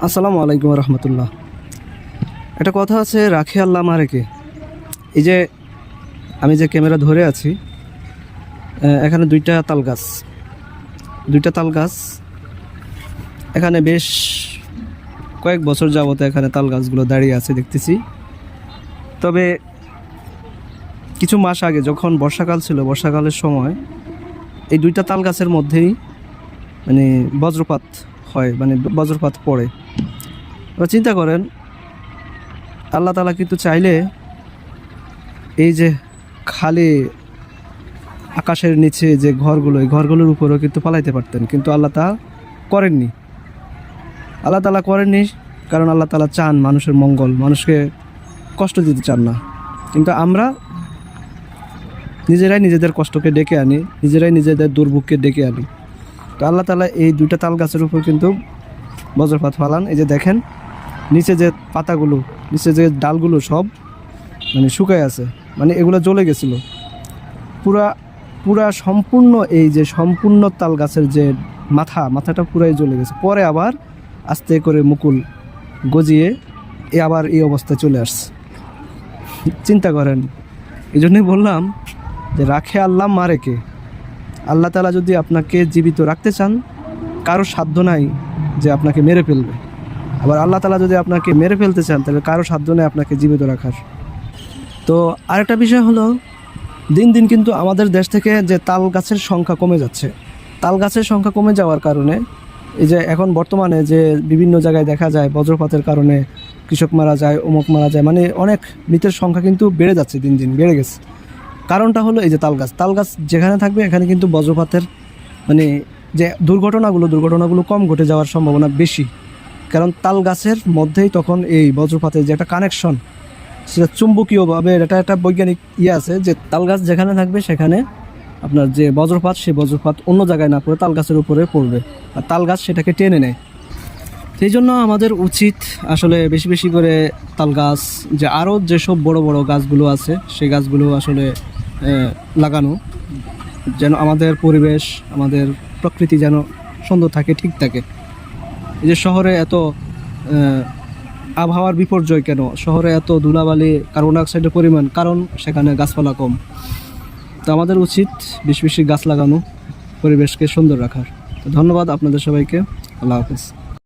আসসালামু আলাইকুম রহমতুল্লাহ। একটা কথা আছে, রাখে আল্লাহ মারেকে। এই যে আমি যে ক্যামেরা ধরে আছি, এখানে দুইটা তাল গাছ এখানে বেশ কয়েক বছর যাবত এখানে তাল গাছগুলো দাঁড়িয়ে আছে দেখতেছি। তবে কিছু মাস আগে যখন বর্ষাকাল ছিল, বর্ষাকালের সময় এই দুইটা তাল গাছের মধ্যেই মানে বজ্রপাত হয়, মানে বজ্রপাত পড়ে। এবার চিন্তা করেন, আল্লাহ তাআলা কিন্তু চাইলে এই যে খালি আকাশের নিচে যে ঘরগুলো, এই ঘরগুলোর উপরেও কিন্তু পালাইতে পারতেন, কিন্তু আল্লাহ তাআলা করেননি। কারণ আল্লাহ তাআলা চান মানুষের মঙ্গল, মানুষকে কষ্ট দিতে চান না। কিন্তু আমরা নিজেরাই নিজেদের কষ্টকে ডেকে আনি, নিজেরাই নিজেদের দুর্ভোগকে ডেকে আনি। তো আল্লাহ তাআলা এই দুইটা তাল গাছের উপর কিন্তু বজ্রপাত ফালান। এই যে দেখেন নিচে যে পাতাগুলো, নিচে যে ডালগুলো সব মানে শুকায় আছে, মানে এগুলো জ্বলে গেছিলো পুরা সম্পূর্ণ। এই যে সম্পূর্ণ তাল গাছের যে মাথাটা পুরাই জ্বলে গেছে। পরে আবার আস্তে করে মুকুল গজিয়ে আবার এই অবস্থায় চলে আসছে। চিন্তা করেন। এই জন্যই বললাম যে রাখে আল্লাহ মারেকে। আল্লাহ তাআলা যদি আপনাকে জীবিত রাখতে চান, কারো সাধ্য নাই যে আপনাকে মেরে ফেলবে। আবার আল্লাহ তাআলা যদি আপনাকে মেরে ফেলতে চান, তাহলে কারো সাধ্য নেই আপনাকে জীবিত রাখার। তো আরেকটা বিষয় হলো, দিন দিন কিন্তু আমাদের দেশ থেকে যে তাল গাছের সংখ্যা কমে যাচ্ছে। তাল গাছের সংখ্যা কমে যাওয়ার কারণে এই যে এখন বর্তমানে যে বিভিন্ন জায়গায় দেখা যায় বজ্রপাতের কারণে কৃষক মারা যায়, অমুক মারা যায়, মানে অনেক মৃতের সংখ্যা কিন্তু বেড়ে যাচ্ছে, দিন দিন বেড়ে গেছে। কারণটা হলো এই যে তাল গাছ যেখানে থাকবে এখানে কিন্তু বজ্রপাতের মানে যে দুর্ঘটনাগুলো কম ঘটে যাওয়ার সম্ভাবনা বেশি। কারণ তাল গাছের মধ্যেই তখন এই বজ্রপাতের যে একটা কানেকশন, সেটা চুম্বকীয়ভাবে এটা একটা বৈজ্ঞানিক আছে যে তাল গাছ যেখানে থাকবে সেখানে আপনার যে বজ্রপাত, সেই বজ্রপাত অন্য জায়গায় না পড়ে তাল গাছের উপরে পড়বে, আর তাল গাছ সেটাকে টেনে নেয়। সেই জন্য আমাদের উচিত আসলে বেশি বেশি করে তাল গাছ, যে আরও যেসব বড় বড় গাছগুলো আছে সেই গাছগুলো আসলে লাগানো, যেন আমাদের পরিবেশ, আমাদের প্রকৃতি যেন সুন্দর থাকে, ঠিক থাকে। এই যে শহরে এত আবহাওয়ার বিপর্যয় কেন, শহরে এত ধুলাবালি, কার্বন ডাইঅক্সাইডের পরিমাণ, কারণ সেখানে গাছপালা কম। তো আমাদের উচিত বেশি বেশি গাছ লাগানো, পরিবেশকে সুন্দর রাখার। তো ধন্যবাদ আপনাদের সবাইকে। আল্লাহ হাফেজ।